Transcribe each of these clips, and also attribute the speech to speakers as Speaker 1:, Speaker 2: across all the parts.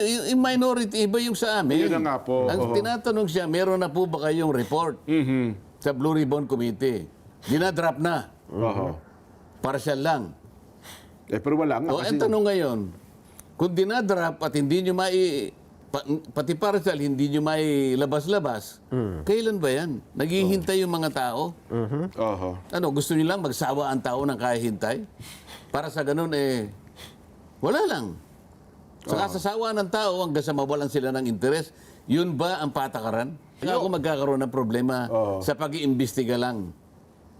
Speaker 1: Yung minority, iba yung sa amin.
Speaker 2: Yun na nga po.
Speaker 1: Ang tinatanong siya, meron na po ba kayong report sa Blue Ribbon Committee? Dinadrop na. Partial lang.
Speaker 2: Pero wala nga.
Speaker 1: O, ang tanong ngayon, kung dinadrop at hindi nyo pati partial, hindi nyo labas-labas, kailan ba yan? Naghihintay yung mga tao? Ano, gusto nyo lang magsawa ang tao ng kahihintay? Para sa ganun, wala lang. Sa kasasawa ng tao hanggang sa mawalan sila ng interes, yun ba ang patakaran? Kaya ako magkakaroon ng problema sa pag-iimbestiga lang.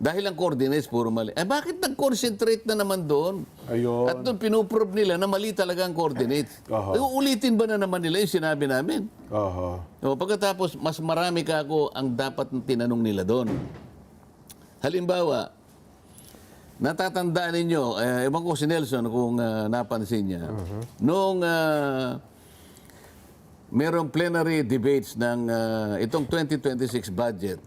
Speaker 1: Dahil ang coordinates puro mali. Bakit nag-concentrate na naman doon?
Speaker 2: Ayun.
Speaker 1: At doon pinuprove nila na mali talaga ang coordinates. Uulitin ba na naman nila yung sinabi namin? O, pagkatapos, mas marami ka ako ang dapat tinanong nila doon. Halimbawa, natatandaan ninyo, ewan ko si Nelson kung napansin niya, noong merong plenary debates ng itong 2026 budget,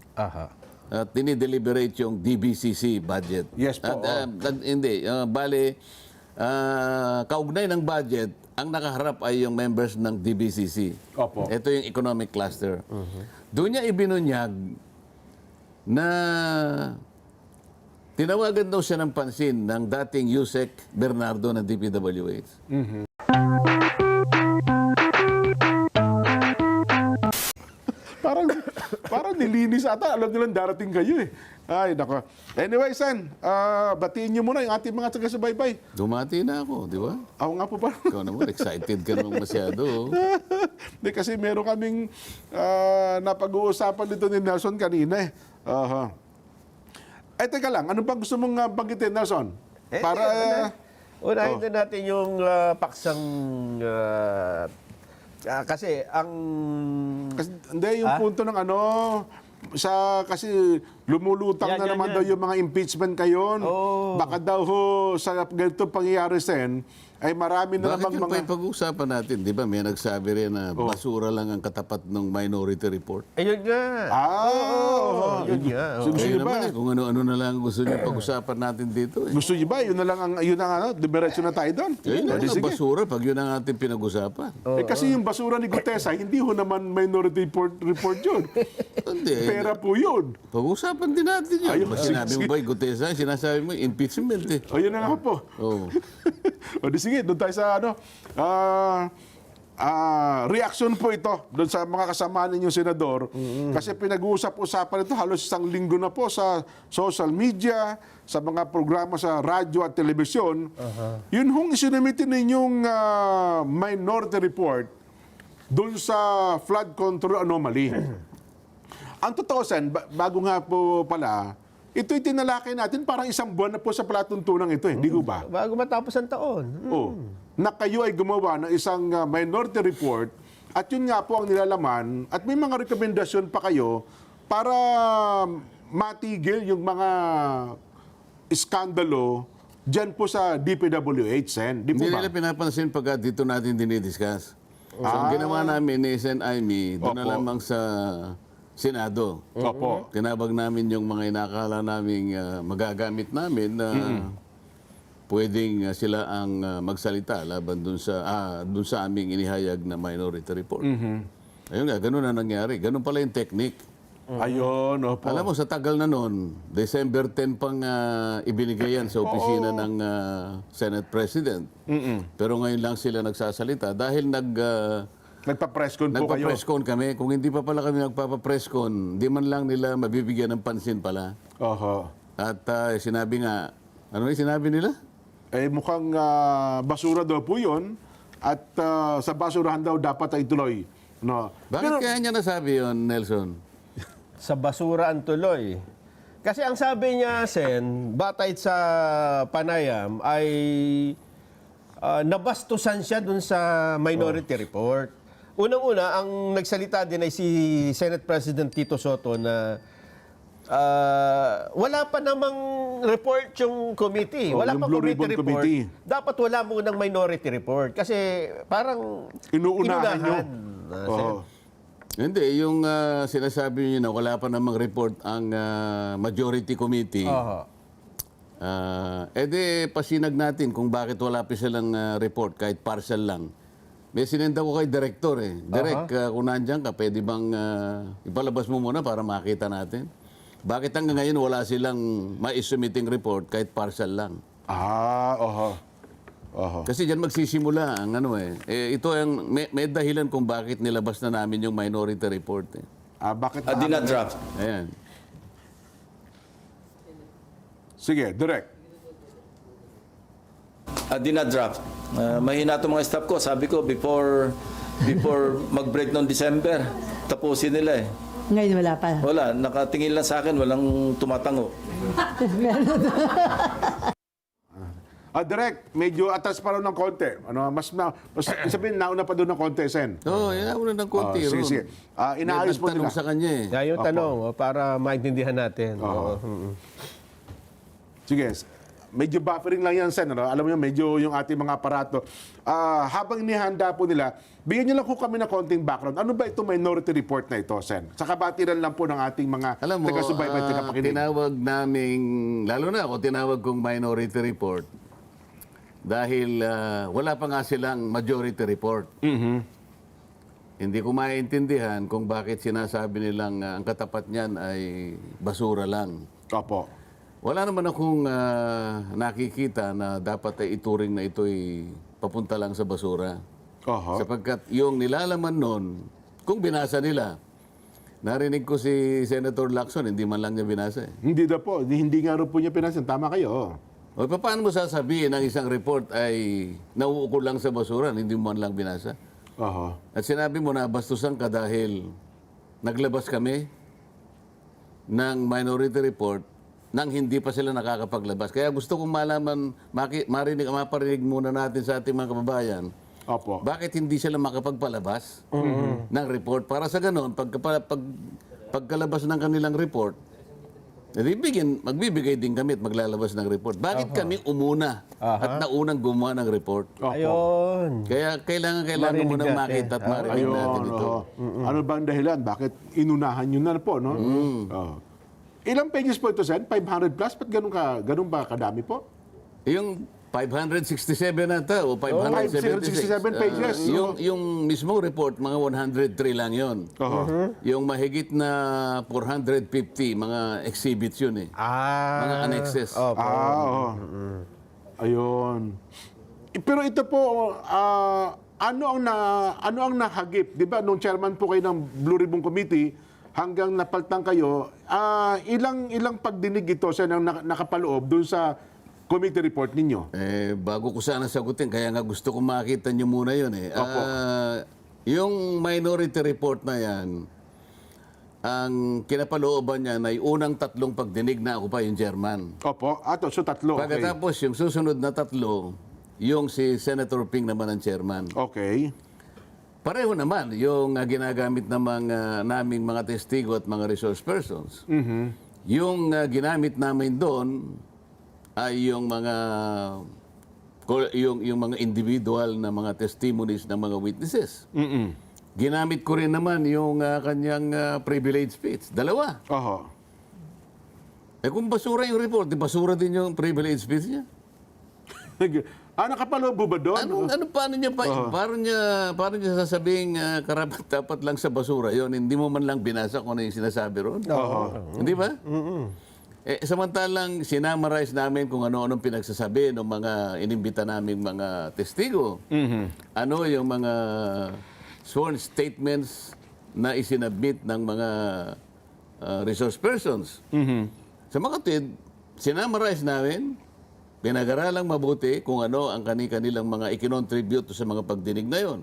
Speaker 1: at dinideliberate yung DBCC budget.
Speaker 2: Yes po.
Speaker 1: Hindi, bale, kaugnay ng budget, ang nakaharap ay yung members ng DBCC.
Speaker 2: Opo.
Speaker 1: Ito yung economic cluster. Doon niya ibinunyag na tinawagan daw siya ng pansin ng dating Yusek Bernardo ng DPWH.
Speaker 2: Parang nilinis ata. Alam nilang darating kayo eh. Ay, nako. Anyway, Sen, batiin niyo muna yung ating mga taga-subaybay.
Speaker 1: Dumati na ako, di ba?
Speaker 2: Ako nga po pa.
Speaker 1: Ikaw naman, excited ka naman masyado.
Speaker 2: Hindi, kasi meron kaming napag-uusapan dito ni Nelson kanina eh. Teka lang, ano pa gusto mong banggitin, Nelson? Para...
Speaker 3: Unahin na natin yung paksang... kasi ang...
Speaker 2: Hindi, yung punto ng ano... kasi lumulutang
Speaker 3: Yan,
Speaker 2: na
Speaker 3: yan,
Speaker 2: naman
Speaker 3: yan.
Speaker 2: daw yung mga impeachment kayon. Baka daw sa ganito pangyayari, Sen, ay marami na
Speaker 1: Bakit
Speaker 2: namang
Speaker 1: yung
Speaker 2: mga...
Speaker 1: pag-uusapan natin? Di ba may nagsabi rin na basura lang ang katapat ng minority report?
Speaker 3: Ayun nga. Yun nga.
Speaker 2: Gusto
Speaker 1: Kayo
Speaker 2: niyo ba?
Speaker 1: naman kung ano-ano na lang gusto niyo pag-usapan natin dito.
Speaker 2: Gusto niyo ba? Yun na lang ang ano, diretso na tayo doon.
Speaker 1: Yun lang ang
Speaker 2: Sige.
Speaker 1: basura pag yun ang ating pinag-usapan.
Speaker 2: Kasi yung basura ni Gutesa, hindi ho naman minority report yun.
Speaker 1: Hindi.
Speaker 2: Pera po yun.
Speaker 1: Pag-usapan din natin yun.
Speaker 2: Ayun,
Speaker 1: Sinabi mo
Speaker 2: sige.
Speaker 1: ba yung Gutesa? Sinasabi mo impeachment eh.
Speaker 2: O, yun na nga po.
Speaker 1: Oh.
Speaker 2: O, di sige, doon tayo sa ano, reaction po ito doon sa mga kasama ninyong senador. Kasi pinag-uusap-usapan ito halos isang linggo na po sa social media, sa mga programa sa radyo at telebisyon. Yun hong isinamitin ninyong minority report doon sa flood control anomaly. Ang totoo, Sen, bago nga po pala, ito'y tinalakay natin parang isang buwan na po sa palatuntunan ito, hindi ko ba?
Speaker 3: Bago matapos ang taon.
Speaker 2: Na kayo ay gumawa ng isang minority report at yun nga po ang nilalaman at may mga rekomendasyon pa kayo para matigil yung mga iskandalo dyan po sa DPWH, Sen. Di po
Speaker 1: Hindi
Speaker 2: ba?
Speaker 1: nila pinapansin pag dito natin dinidiscuss. So, ang ginawa namin ni Sen Aimee, doon na
Speaker 2: Opo.
Speaker 1: lamang sa Senado.
Speaker 2: Opo.
Speaker 1: Tinabag namin yung mga inakala naming magagamit namin na pwedeng sila ang magsalita laban dun sa aming inihayag na minority report. Ayun nga, ganun na nangyari. Ganun pala yung technique.
Speaker 2: Ayun, opo.
Speaker 1: Alam mo, sa tagal na noon, December 10 pang ibinigay yan sa opisina ng Senate President. Pero ngayon lang sila nagsasalita dahil
Speaker 2: Nagpa-presscon po kayo.
Speaker 1: nagpa-presscon kami. Kung hindi pa pala kami nagpapa-presscon, di man lang nila mabibigyan ng pansin pala.
Speaker 2: Oho.
Speaker 1: At sinabi nga, ano yung sinabi nila?
Speaker 2: Mukhang basura daw po yun at sa basurahan daw dapat ay tuloy. No.
Speaker 1: Bakit kaya niya nasabi yun, Nelson?
Speaker 3: Sa basura ang tuloy. Kasi ang sabi niya, Sen, batay sa panayam, ay nabastusan siya dun sa minority report. Unang-una, ang nagsalita din ay si Senate President Tito Soto na wala pa namang report yung committee. Wala
Speaker 2: yung
Speaker 3: pa
Speaker 2: Blue
Speaker 3: committee
Speaker 2: Ribbon
Speaker 3: report.
Speaker 2: Committee.
Speaker 3: Dapat wala munang minority report. Kasi parang
Speaker 2: Inuunahan nyo.
Speaker 3: Sen.
Speaker 1: Hindi, yung sinasabi niyo na wala pa namang report ang majority committee. Edi pasinag natin kung bakit wala pa silang report kahit partial lang. May sinenda ko kay Director eh. Direk, kung nandiyan ka, pwede bang ipalabas mo muna para makita natin? Bakit hanggang ngayon wala silang ma-submitting report kahit partial lang? Kasi diyan magsisimula ang ano eh. Ito ang may dahilan kung bakit nilabas na namin yung minority report eh.
Speaker 2: Bakit?
Speaker 4: Dinadraft.
Speaker 1: Ayan.
Speaker 2: Sige, direct.
Speaker 4: Dinadraft. Mahina itong mga staff ko. Sabi ko, before mag-break noong December, tapusin nila eh.
Speaker 5: Ngayon wala pa.
Speaker 4: Wala, nakatingin lang sa akin, walang tumatango.
Speaker 2: Direct, medyo atas pa rin ng konti. Mas sabihin, nauna pa doon ng konti, Sen.
Speaker 1: Oo, yan ako na ng konti
Speaker 2: Sige,
Speaker 1: ron.
Speaker 2: sige. Inaayos mo
Speaker 1: Tanong
Speaker 2: nila.
Speaker 1: sa kanya eh.
Speaker 3: Yan yung tanong, para maintindihan natin. Oo.
Speaker 2: Sige, medyo buffering lang yan, Sen. Alam mo yun, medyo yung ating mga aparato. Habang inihanda po nila, bigyan niyo lang po kami ng konting background. Ano ba itong minority report na ito, Sen? Sa kabatiran lang po ng ating mga
Speaker 1: Alam mo,
Speaker 2: taga-subaybay, taga-pakinig.
Speaker 1: tinawag naming, lalo na ako, tinawag kong minority report dahil wala pa nga silang majority report. Hindi ko maintindihan kung bakit sinasabi nilang ang katapat niyan ay basura lang.
Speaker 2: Opo.
Speaker 1: Wala naman akong nakikita na dapat ay ituring na ito'y papunta lang sa basura. Sapagkat yung nilalaman nun, kung binasa nila, narinig ko si Senator Lacson, hindi man lang niya binasa eh.
Speaker 2: Hindi na po. Hindi nga rin po niya pinasin. Tama kayo.
Speaker 1: O paano mo sasabihin ang isang report ay nauukol lang sa basura, hindi mo man lang binasa? At sinabi mo na bastusan ka dahil naglabas kami ng minority report nang hindi pa sila nakakapaglabas. Kaya gusto kong malaman, maparinig muna natin sa ating mga kababayan,
Speaker 2: Opo.
Speaker 1: bakit hindi sila makapagpalabas ng report? Para sa ganon, pagkalabas ng kanilang report, magbibigay din kami at maglalabas ng report. Bakit kami umuna at naunang gumawa ng report?
Speaker 3: Ayun.
Speaker 1: Kaya kailangan
Speaker 3: Marinig
Speaker 1: mo nang
Speaker 3: natin.
Speaker 1: makita at marinig natin ito.
Speaker 2: Ano ba ang dahilan? Bakit inunahan nyo na po, no? Ilang pages po ito, Sen? 500 plus? Ba't ganun ba kadami po?
Speaker 1: Yung 567 ata o 576.
Speaker 2: 567 pages.
Speaker 1: Yung mismong report, mga 103 lang yon. Yung mahigit na 450, mga exhibits yun eh. Mga annexes.
Speaker 2: Ayun. Pero ito po, ano ang nahagip? Di ba, nung chairman po kayo ng Blue Ribbon Committee, hanggang napaltang kayo, ilang pagdinig ito sa nakapaloob dun sa committee report ninyo?
Speaker 1: Bago ko sana sagutin, kaya nga gusto ko makita nyo muna yun eh. Yung minority report na yan, ang kinapalooban niya ay unang 3 pagdinig na ako pa yung chairman.
Speaker 2: Opo. So 3. Okay.
Speaker 1: Pagkatapos yung susunod na 3, yung si Senator Ping naman ang chairman.
Speaker 2: Okay.
Speaker 1: Pareho naman yung ginagamit ng naming mga testigo at mga resource persons. Yung ginamit namin doon ay yung mga individual na mga testimonies ng mga witnesses. Ginamit ko rin naman yung kanyang privilege speech. 2. Kung basura yung report, di basura din yung privilege speech niya.
Speaker 2: Nakapaloob ba doon?
Speaker 1: Paano niya paano niya sasabing karapat dapat lang sa basura yon? Hindi mo man lang binasa kung ano yung sinasabi ron. Hindi ba? Samantalang sinamarize namin kung ano-anong pinagsasabi ng mga inimbita naming mga testigo. Ano yung mga sworn statements na isinabmit ng mga resource persons. Sa mga kapatid, sinamarize namin, pinag-aralang mabuti kung ano ang kanilang mga ikinontribute sa mga pagdinig na yon.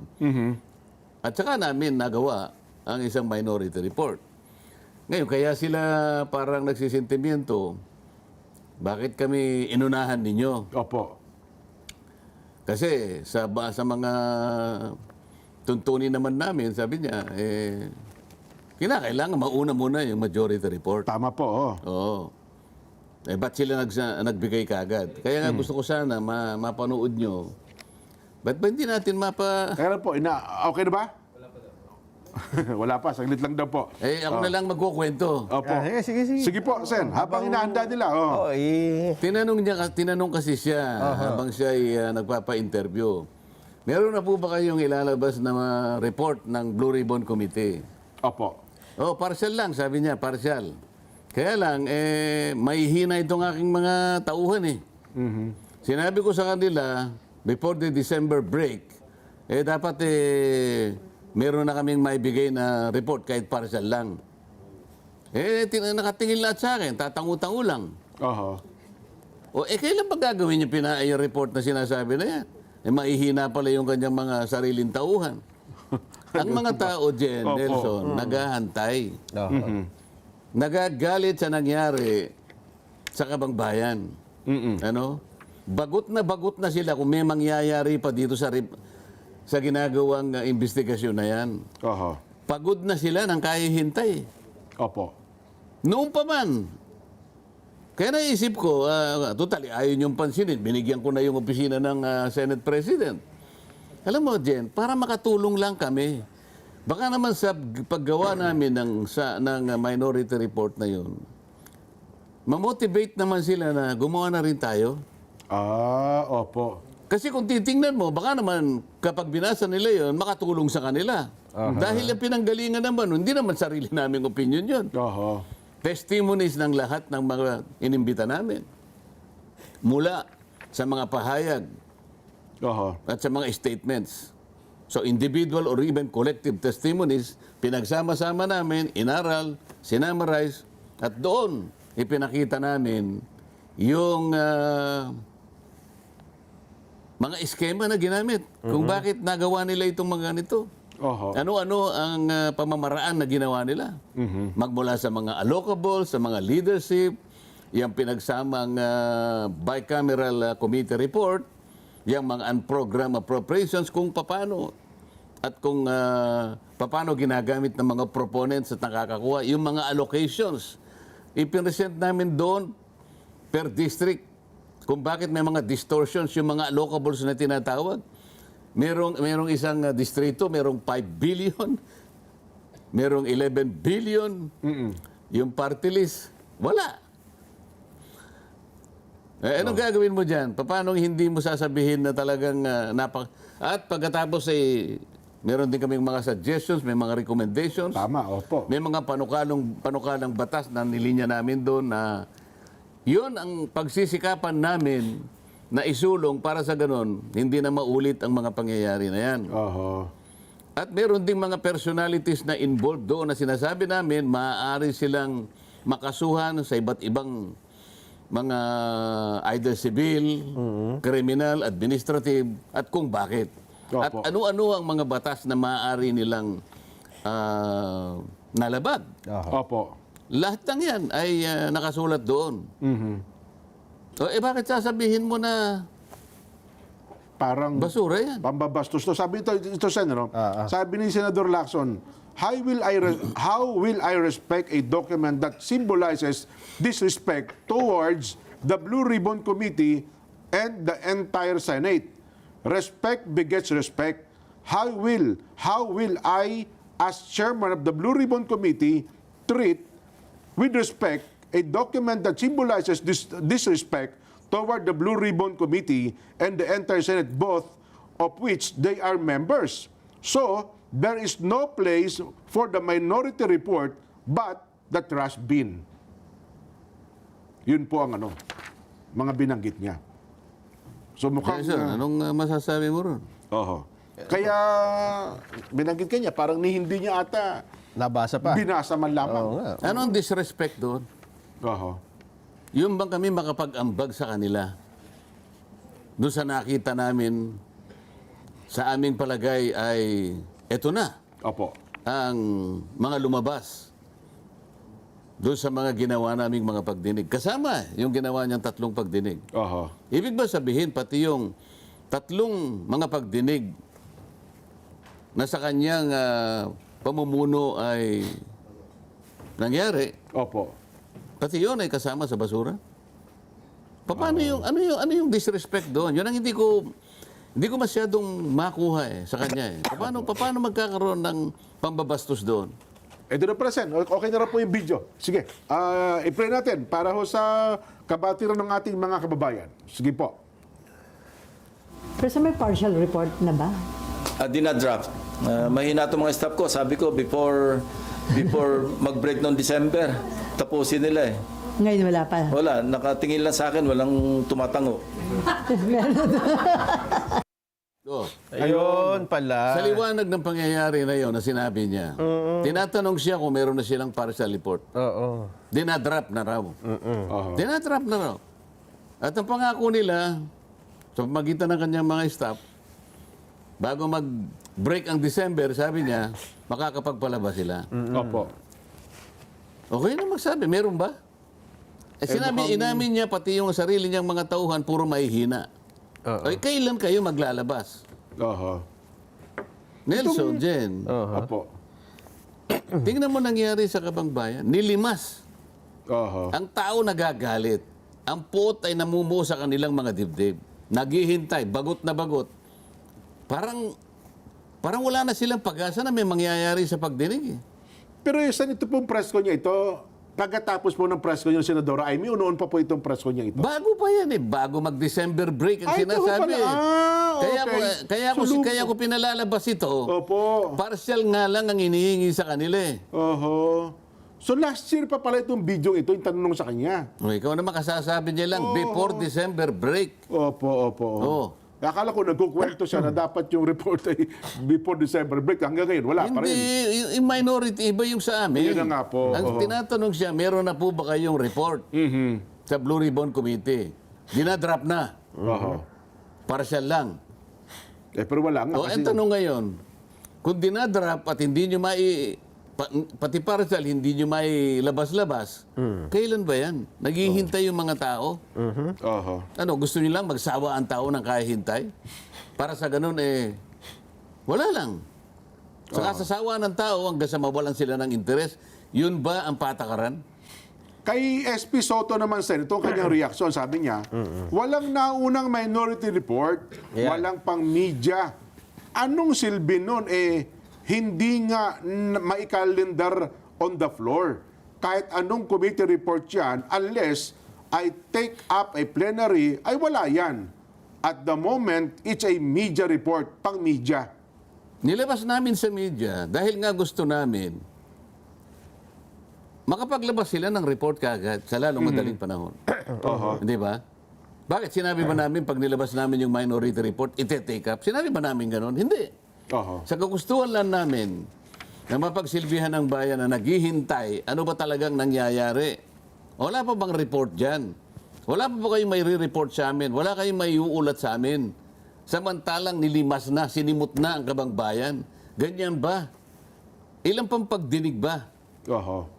Speaker 1: At saka namin nagawa ang isang minority report. Ngayon, kaya sila parang nagsisentimiento, bakit kami inunahan ninyo?
Speaker 2: Opo.
Speaker 1: Kasi sa mga tuntunin naman namin, sabi niya, kinakailangan mauna muna yung majority report.
Speaker 2: Tama po.
Speaker 1: Oo. Ba't sila nagbigay kagad? Kaya nga gusto ko sana mapanood nyo. Ba't ba hindi natin
Speaker 2: Kaya po, okay na ba? Wala pa, saglit lang daw po.
Speaker 1: ako na lang magkukwento.
Speaker 2: Opo.
Speaker 3: Sige.
Speaker 2: Sige po, Sen. Habang hinahanda nila.
Speaker 3: Oo,
Speaker 1: Tinanong kasi siya habang siya ay nagpapa-interview. Meron na po ba kayong ilalabas na report ng Blue Ribbon Committee?
Speaker 2: Opo.
Speaker 1: Oh, partial lang, sabi niya, partial. Kaya lang, may hina itong aking mga tauhan eh. Sinabi ko sa kanila, before the December break, dapat meron na kaming maibigay na report kahit partial lang. Nakatingin lahat sa akin, tatangu-tangu lang.
Speaker 2: Oho.
Speaker 1: Kailan ba gagawin yung report na sinasabi na yan? Maihina pala yung kanyang mga sariling tauhan. Ang mga tao, Jen,
Speaker 2: Opo.
Speaker 1: Nelson, naghahantay.
Speaker 3: Oo.
Speaker 1: Nagagalit sa nangyari sa Kabangbayan. Ano? Bagot na sila kung may mangyayari pa dito sa ginagawang investigasyon na yan.
Speaker 2: Oho.
Speaker 1: Pagod na sila ng kahihintay.
Speaker 2: Opo.
Speaker 1: Noon pa man. Kaya naisip ko, totally, ayaw niyong pansinin. Binigyan ko na yung opisina ng Senate President. Alam mo, Jen, para makatulong lang kami. Baka naman sa paggawa namin ng minority report na yun, mamotivate naman sila na gumawa na rin tayo.
Speaker 2: Opo.
Speaker 1: Kasi kung titingnan mo, baka naman kapag binasa nila yun, makatulong sa kanila. Dahil ang pinanggalingan naman, hindi naman sarili naming opinion yun.
Speaker 2: Oho.
Speaker 1: Testimonies ng lahat ng mga inimbita namin. Mula sa mga pahayag
Speaker 2: Oho.
Speaker 1: at sa mga statements. So individual or even collective testimonies, pinagsama-sama namin, inaral, sinamarize, at doon ipinakita namin yung mga eskema na ginamit. Kung bakit nagawa nila itong mga ganito.
Speaker 2: Oho.
Speaker 1: Ano-ano ang pamamaraan na ginawa nila. Magmula sa mga allocable, sa mga leadership, yung pinagsamang bicameral committee report, yung mga unprogrammed appropriations, kung paano at kung paano ginagamit ng mga proponents at nakakakuha, yung mga allocations. Ipinresent namin doon per district kung bakit may mga distortions yung mga allocables na tinatawag. Merong isang distrito, merong 5 billion, merong 11 billion, yung party list, wala. Anong gagawin mo dyan? Paano hindi mo sasabihin na talagang At pagkatapos meron din kaming mga suggestions, may mga recommendations.
Speaker 2: Tama, opo.
Speaker 1: May mga panukalang batas na nilinya namin doon na yun ang pagsisikapan namin na isulong para sa ganun, hindi na maulit ang mga pangyayari na yan.
Speaker 2: Oho.
Speaker 1: At meron ding mga personalities na involved doon na sinasabi namin maaari silang makasuhan sa iba't ibang mga either civil, criminal, administrative, at kung bakit. At
Speaker 2: Opo.
Speaker 1: ano-ano ang mga batas na maaari nilang nalabag.
Speaker 2: Opo.
Speaker 1: Lahat ng yan ay nakasulat doon. Bakit sasabihin mo na
Speaker 2: Parang
Speaker 1: basura yan?
Speaker 2: pambabastos to. Sabi ito Senador. Sabi ni Senador Lacson, how will I respect a document that symbolizes disrespect towards the Blue Ribbon Committee and the entire Senate? Respect begets respect. How will I, as chairman of the Blue Ribbon Committee, treat with respect a document that symbolizes disrespect toward the Blue Ribbon Committee and the entire Senate, both of which they are members? So, there is no place for the minority report but the trash bin. Yun po ang mga binanggit niya. So mukhang...
Speaker 1: Yes, sir. Anong masasabi mo ron?
Speaker 2: Oho. Kaya binanggit ka niya, parang hindi niya ata
Speaker 3: Nabasa pa.
Speaker 2: binasa man lamang.
Speaker 3: Oo nga.
Speaker 1: Anong disrespect doon?
Speaker 2: Oho.
Speaker 1: Yung bang kami makapag-ambag sa kanila? Doon sa nakita namin, sa aming palagay ay eto na
Speaker 2: Opo.
Speaker 1: ang mga lumabas doon sa mga ginawa naming mga pagdinig. Kasama yung ginawa niyang 3 pagdinig.
Speaker 2: Oho.
Speaker 1: Ibig ba sabihin, pati yung 3 mga pagdinig na sa kanyang pamumuno ay nangyari,
Speaker 2: Opo.
Speaker 1: pati yun ay kasama sa basura? Paano ano yung disrespect doon? Yun ang hindi ko masyadong makuha sa kanya. Paano magkakaroon ng pambabastos doon?
Speaker 2: Ito na pala, Sen. Okay na rin po yung video. Sige. I-play natin para ho sa kabatiran ng ating mga kababayan. Sige po.
Speaker 5: Pero sa may partial report na ba?
Speaker 4: Dinadraft. Mahina itong mga staff ko. Sabi ko, before mag-break noong December, tapusin nila eh.
Speaker 5: Ngayon wala pa.
Speaker 4: Wala, nakatingin lang sa akin, walang tumatango.
Speaker 1: Oh.
Speaker 3: Ayun pala.
Speaker 1: Sa liwanag ng pangyayari na yon na sinabi niya, tinatanong siya kung meron na silang partial report.
Speaker 3: Oo.
Speaker 1: Dinadrap na raw.
Speaker 2: Oho.
Speaker 1: Dinadrap na raw. At ang pangako nila, sa pamagitan ng kanyang mga staff, bago mag-break ang December, sabi niya, makakapagpalabas sila.
Speaker 2: Opo.
Speaker 1: Okay na magsabi, meron ba? Inamin niya pati yung sarili niyang mga tauhan, puro mahihina. Ay, kailan kayo maglalabas?
Speaker 2: Oho.
Speaker 1: Nelson, Jen,
Speaker 2: Opo.
Speaker 1: tingnan mo nangyari sa Kabangbayan. Nilimas.
Speaker 2: Oho.
Speaker 1: Ang tao nagagalit. Ang puot ay namumuo sa kanilang mga dibdib. Naghihintay, bagot na bagot. Parang wala na silang pag-asa na may mangyayari sa pagdinig.
Speaker 2: Pero saan ito pong press ko niya ito? Pagkatapos po ng press ko yung Senadora Amy, noon pa po itong press ko niya ito?
Speaker 1: Bago pa yan eh. Bago mag-December break ang
Speaker 2: Ay, ito ho
Speaker 1: sinasabi.
Speaker 2: pala.
Speaker 1: Kaya ko pinalalabas ito.
Speaker 2: Opo.
Speaker 1: Partial nga lang ang inihingi sa kanila eh.
Speaker 2: Oho. So last year pa pala itong video ito, yung tanong sa kanya.
Speaker 1: O, ikaw naman kasasabi niya lang, before December break.
Speaker 2: Opo.
Speaker 1: Oo.
Speaker 2: Akala ko nagkukwento siya na dapat yung report ay before December break. Hanggang ngayon, wala pa
Speaker 1: Hindi,
Speaker 2: rin.
Speaker 1: yung minority, iba yung sa amin.
Speaker 2: Yun na nga po.
Speaker 1: Ang tinatanong siya, meron na po ba kayong report sa Blue Ribbon Committee? Dinadrop na.
Speaker 2: Oho.
Speaker 1: Partial lang.
Speaker 2: Pero wala nga.
Speaker 1: O, ang tanong ngayon, kung dinadrop at hindi nyo pati partial, hindi nyo labas-labas, kailan ba yan? Naghihintay yung mga tao?
Speaker 2: Oho.
Speaker 1: Ano, gusto nyo lang magsawa ang tao ng kahihintay? Para sa ganun, wala lang. Sa kasasawa ng tao, hanggang sa mawalan sila ng interes, yun ba ang patakaran?
Speaker 2: Kay SP Soto naman, Sen, itong kanyang reaksyon, sabi niya, walang naunang minority report,
Speaker 3: Yeah.
Speaker 2: walang pang media. Anong silbi nun? Hindi nga maikalendar on the floor. Kahit anong committee report yan, unless I take up a plenary, ay wala yan. At the moment, it's a media report, pang media.
Speaker 1: Nilabas namin sa media dahil nga gusto namin makapaglabas sila ng report kaagad sa lalong madaling panahon. Hindi ba? Bakit sinabi ba namin pag nilabas namin yung minority report, ite-take up? Sinabi ba namin gano'n? Hindi.
Speaker 2: Oho.
Speaker 1: Sa kagustuhan lang namin na mapagsilbihan ng bayan na naghihintay, ano ba talagang nangyayari? Wala pa bang report dyan? Wala pa ba kayong may re-report sa amin? Wala kayong may uulat sa amin? Samantalang nilimas na, sinimot na ang Kabangbayan. Ganyan ba? Ilang pang pagdinig ba?
Speaker 2: Oho.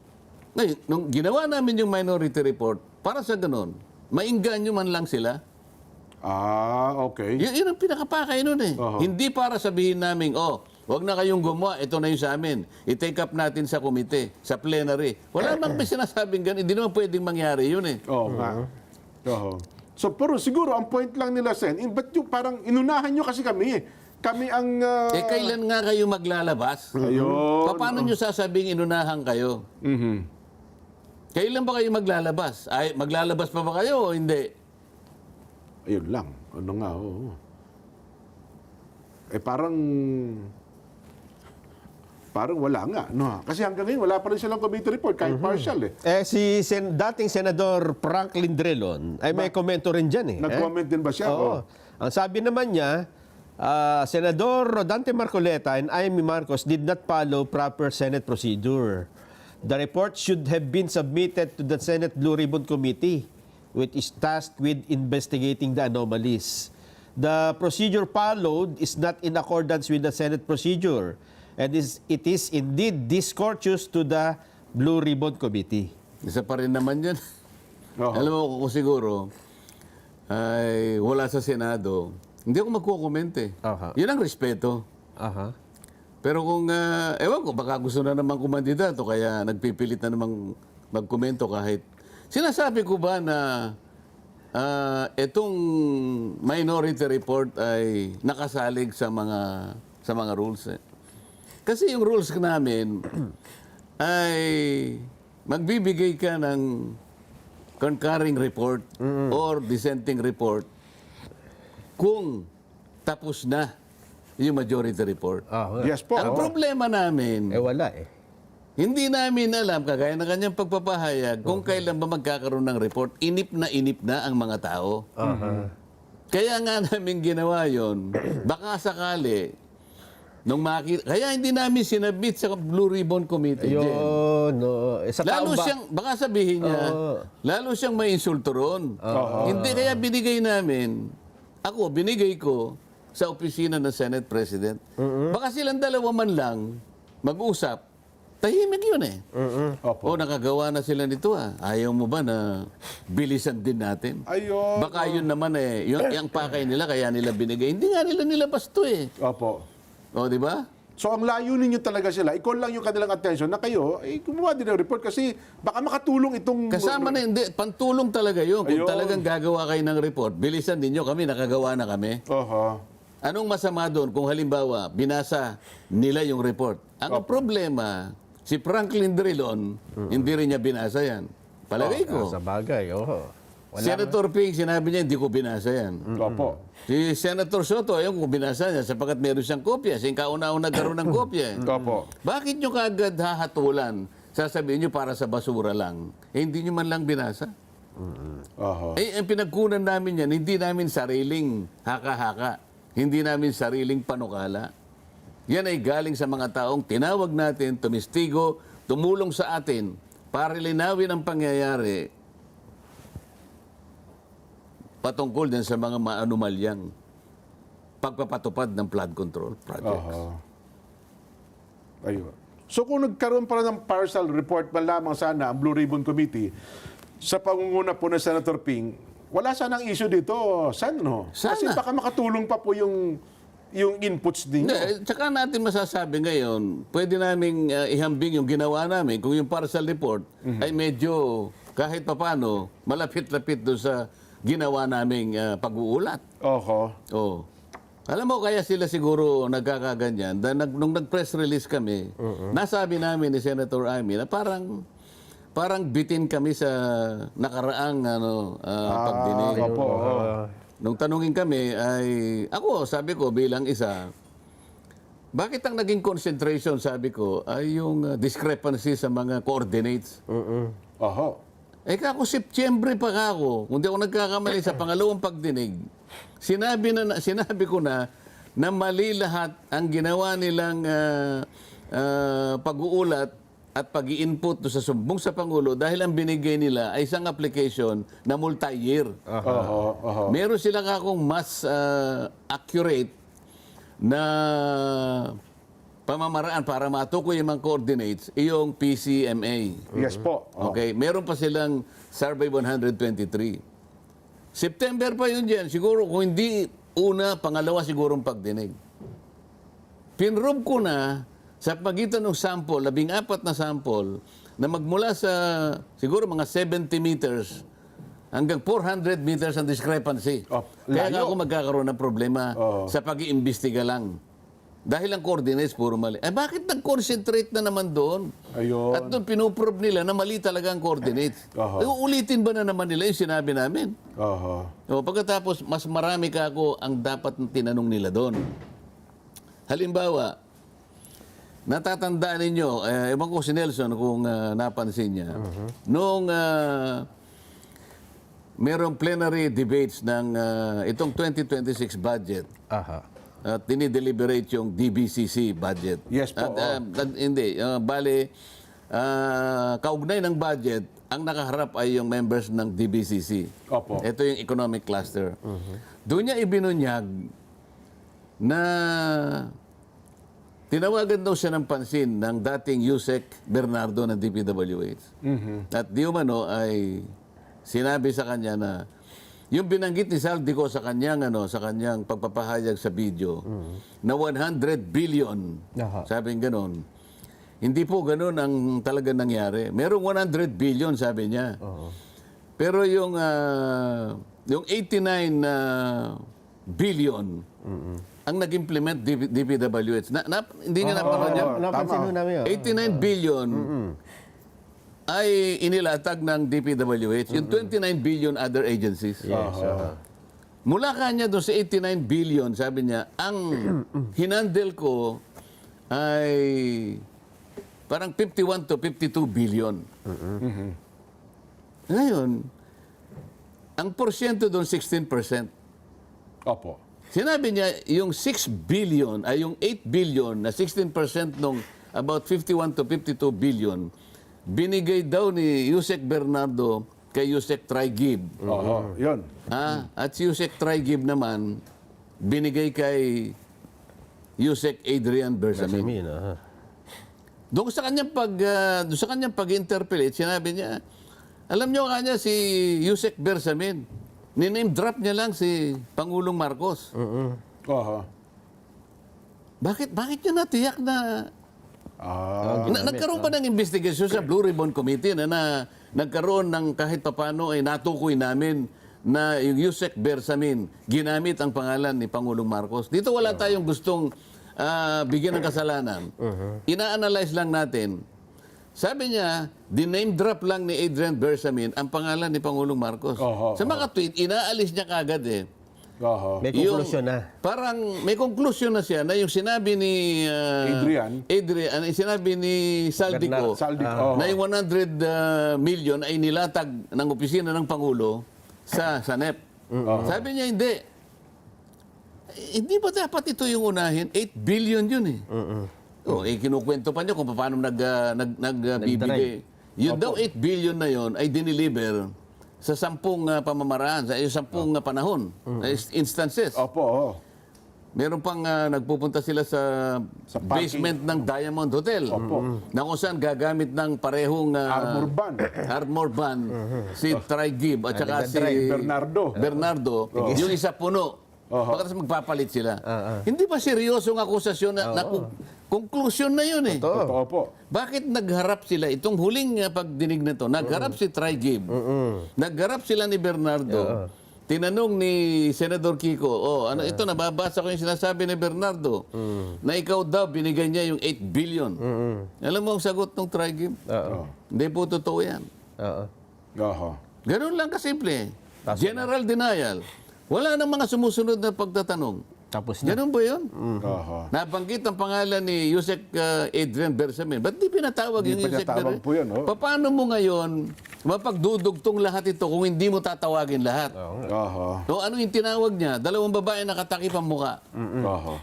Speaker 1: Ngayon, nung ginawa namin yung minority report, para sa ganun, maingganyo man lang sila.
Speaker 2: Okay.
Speaker 1: Yun ang pinakapakay nun eh.
Speaker 2: Oho.
Speaker 1: Hindi para sabihin namin, wag na kayong gumawa, ito na yung sa amin. I-take up natin sa komite, sa plenary. Wala namang may sinasabing ganun. Hindi naman pwedeng mangyari yun eh.
Speaker 2: Oo nga. Oo. So, pero siguro, ang point lang nila, Sen, ba't yung parang inunahan nyo kasi kami eh. Kami ang...
Speaker 1: Kailan nga kayo maglalabas?
Speaker 2: Ayun.
Speaker 1: Paano nyo sasabing inunahan kayo? Kailan ba kayo maglalabas? Ay, maglalabas pa ba kayo o hindi?
Speaker 2: Ayun lang. Ano nga, oo. Parang wala nga. No? Kasi hanggang ngayon, wala pa rin silang committee report, kahit partial eh.
Speaker 3: Si dating Senador Franklin Drilon ay may komento rin dyan eh.
Speaker 2: Nag-comment din ba siya?
Speaker 3: Oo. Ang sabi naman niya, Senador Rodante Marcoleta and Amy Marcos did not follow proper Senate procedure. The report should have been submitted to the Senate Blue Ribbon Committee, which is tasked with investigating the anomalies. The procedure followed is not in accordance with the Senate procedure, and it is indeed discourteous to the Blue Ribbon Committee.
Speaker 1: Isa pa rin naman yan.
Speaker 2: Oo.
Speaker 1: Alam mo, kung siguro, ay wala sa Senado, hindi ako magkukomment eh.
Speaker 3: Aha.
Speaker 1: Yun ang respeto.
Speaker 3: Aha.
Speaker 1: Pero kung, ewan ko, baka gusto na naman kumandidato, kaya nagpipilit na namang magkomento kahit. Sinasabi ko ba na itong minority report ay nakasalig sa mga rules eh. Kasi yung rules namin ay magbibigay ka ng concurring report or dissenting report kung tapos na yung majority report.
Speaker 2: Yes po.
Speaker 1: Ang problema namin,
Speaker 3: Wala eh.
Speaker 1: hindi namin alam, kagaya ng kanyang pagpapahayag, kung kailan ba magkakaroon ng report. Inip na ang mga tao. Kaya nga namin ginawa yon. Baka sakali, kaya hindi namin sinabit sa Blue Ribbon Committee. Jen.
Speaker 3: Yun, no. Sa
Speaker 1: Lalo
Speaker 3: tao ba?
Speaker 1: siyang, baka sabihin niya, lalo siyang may insulto ron. Hindi, kaya binigay namin, binigay ko sa opisina ng Senate President. Baka silang dalawa man lang mag-usap, tahimik yun eh.
Speaker 2: Opo.
Speaker 1: Nakagawa na sila nito ah. Ayaw mo ba na bilisan din natin?
Speaker 2: Ayun.
Speaker 1: Baka yun naman eh, yung pakay nila, kaya nila binigay. Hindi nga nila nilabas to eh.
Speaker 2: Opo.
Speaker 1: Di ba?
Speaker 2: So ang layunin nyo talaga sila, ikaw lang yung kanilang attention na kayo, gumawa din ng report kasi baka makatulong itong...
Speaker 1: Kasama na, hindi, pantulong talaga yun. Kung
Speaker 2: Ayun.
Speaker 1: talagang gagawa kayo ng report, bilisan ninyo kami, nakagawa na kami. Anong masama doon kung halimbawa, binasa nila yung report? Ang problema, si Franklin Drilon, hindi rin niya binasa yan. Palagay ko.
Speaker 3: Sa bagay,
Speaker 1: Senator Ping, sinabi niya, hindi ko binasa yan.
Speaker 2: Opo.
Speaker 1: Si Senator Soto, ayaw ko binasa niya sapagkat meron siyang kopya. Siyang kauna-una nagkaroon ng kopya.
Speaker 2: Opo.
Speaker 1: Bakit nyo kagad hahatulan? Sasabihin nyo para sa basura lang. Hindi nyo man lang binasa. Ang pinagkunan namin yan, hindi namin sariling haka-haka. Hindi namin sariling panukala. Yan ay galing sa mga taong tinawag natin, tumistigo, tumulong sa atin para linawin ang pangyayari patungkol din sa mga maanumalyang pagpapatupad ng flood control projects.
Speaker 2: Ayun. So kung nagkaroon pa ng partial report man lamang sana ang Blue Ribbon Committee sa pangunguna po ng Senator Ping, wala sanang issue dito, Sen, no?
Speaker 1: Sana.
Speaker 2: Kasi baka makatulong pa po yung inputs ninyo.
Speaker 1: Hindi, tsaka natin masasabi ngayon, pwede naming ihambing yung ginawa namin kung yung partial report ay medyo kahit papano malapit-lapit doon sa ginawa naming pag-uulat. Oh. Alam mo, kaya sila siguro nagkakaganyan. Nung nag-press release kami, nasabi namin ni Senator Amy na parang bitin kami sa nakaraang pagdinig. Nung tanungin kami ay, sabi ko bilang isa, bakit ang naging concentration, sabi ko, ay yung discrepancy sa mga coordinates. Kako Septyembre pa ako, kung di ako nagkakamali sa pangalawang pagdinig, sinabi ko na mali lahat ang ginawa nilang pag-uulat at pag-i-input sa sumbong sa Pangulo dahil ang binigay nila ay isang application na multi-year. Meron sila kakong mas accurate na pamamaraan para matukoy yung mga coordinates, yung PCMA.
Speaker 2: Yes po.
Speaker 1: Okay, meron pa silang Survey 123. September pa yun dyan. Siguro kung hindi una, pangalawa sigurong pagdinig. Pinrob ko na sa pagitan ng sample, 14 na sample, na magmula sa siguro mga 70 meters hanggang 400 meters ang discrepancy. Kaya nga ako magkakaroon ng problema sa pag-iimbestiga lang. Dahil ang coordinates puro mali. Bakit nag-concentrate na naman doon?
Speaker 2: Ayun.
Speaker 1: At doon pinuprove nila na mali talaga ang coordinates. Uulitin ba na naman nila yung sinabi namin? Pagkatapos, mas marami ka ako ang dapat tinanong nila doon. Halimbawa, natatandaan ninyo, ewan ko si Nelson kung napansin niya, noong merong plenary debates ng itong 2026 budget, at dinideliberate yung DBCC budget.
Speaker 2: Yes po.
Speaker 1: Hindi. Bale, kaugnay ng budget, ang nakaharap ay yung members ng DBCC.
Speaker 2: Opo.
Speaker 1: Ito yung economic cluster. Doon niya ibinunyag na tinawagan daw siya ng pansin ng dating Yusek Bernardo ng DPWH. At di umano ay sinabi sa kanya na yung binanggit ni Saldico sa kanyang pagpapahayag sa video na 100 billion. Sabi gano'n. Hindi po gano'n ang talaga nangyari. Merong 100 billion, sabi niya. Pero yung 89 billion ang nag-implement DPWH. Hindi niya napanood yan?
Speaker 3: Napansin mo namin.
Speaker 1: 89 billion ay inilatag ng DPWH. Yung 29 billion other agencies. Mula kanya doon sa 89 billion, sabi niya, ang hinandle ko ay parang 51 to 52 billion. Ngayon, ang porsyento doon 16%.
Speaker 2: Opo.
Speaker 1: Sinabi niya, yung 6 billion, ay yung 8 billion na 16% nung about 51 to 52 billion, binigay daw ni Yusek Bernardo kay Yusek Traigib.
Speaker 2: Oho, yun.
Speaker 1: At si Yusek Traigib naman, binigay kay Yusek Adrian Bersamin.
Speaker 3: Samin, aha.
Speaker 1: Doon sa kanyang pag-interpellate, sinabi niya, alam niyo kanya si Yusek Bersamin, ni-name drop niya lang si Pangulong Marcos.
Speaker 2: Oho.
Speaker 1: Bakit niya natiyak na
Speaker 2: Ah,
Speaker 1: nagkaroon pa ng investigation sa Blue Ribbon Committee na nagkaroon ng kahit papano ay natukoy namin na yung Yusek Bersamin ginamit ang pangalan ni Pangulong Marcos. Dito wala tayong gustong bigyan ng kasalanan. Ina-analyze lang natin. Sabi niya, diname drop lang ni Adrian Bersamin ang pangalan ni Pangulong Marcos. Sa mga tweet, inaalis niya kagad eh.
Speaker 2: oho.
Speaker 3: May conclusion na.
Speaker 1: Parang may conclusion na siya na yung sinabi ni
Speaker 2: Adrian.
Speaker 1: sinabi ni Saldico
Speaker 2: Saldi, oho.
Speaker 1: na yung 100 million ay nilatag ng opisina ng Pangulo sa NEP. Sabi niya hindi. Hindi ba dapat ito yung unahin? 8 billion yun eh. Kinukwento pa niyo kung paano nagbibigay. Yun daw 8 billion na yun ay diniliver sa 10 pamamaraan, sa 10 panahon, instances.
Speaker 2: Opo, oho.
Speaker 1: Meron pang nagpupunta sila sa
Speaker 2: parking.
Speaker 1: basement ng Diamond Hotel. Na kung saan gagamit ng parehong
Speaker 2: Armor van.
Speaker 1: si Traigib at saka si
Speaker 2: Bernardo.
Speaker 1: Yung isa puno. Bakit magpapalit sila? Hindi ba seryosong akusasyon na conclusion na yun eh?
Speaker 2: Totoo po.
Speaker 1: Bakit nagharap sila? Itong huling pagdinig na to, nagharap si Traigib. Nagharap sila ni Bernardo. Tinanong ni Senador Kiko, ano ito, nababasa ko yung sinasabi ni Bernardo, na ikaw daw binigay niya yung 8 billion. Alam mo ang sagot ng Traigib? Hindi po totoo yan.
Speaker 2: Oho.
Speaker 1: Ganun lang kasimple. General denial. Wala nang mga sumusunod na pagtatanong.
Speaker 3: Tapos na.
Speaker 1: Ganun ba yun?
Speaker 2: Oho.
Speaker 1: Nabanggit ang pangalan ni Yusek Adrian Bersamin. Ba't di pinatawag yung Yusek
Speaker 2: pinatawag
Speaker 1: Bersamin?
Speaker 2: po yun, oh.
Speaker 1: Paano mo ngayon mapagdudugtong lahat ito kung hindi mo tatawagin lahat?
Speaker 2: Oho.
Speaker 1: So ano yung tinawag niya? Dalawang babae nakatakip ang muka.
Speaker 2: Oho.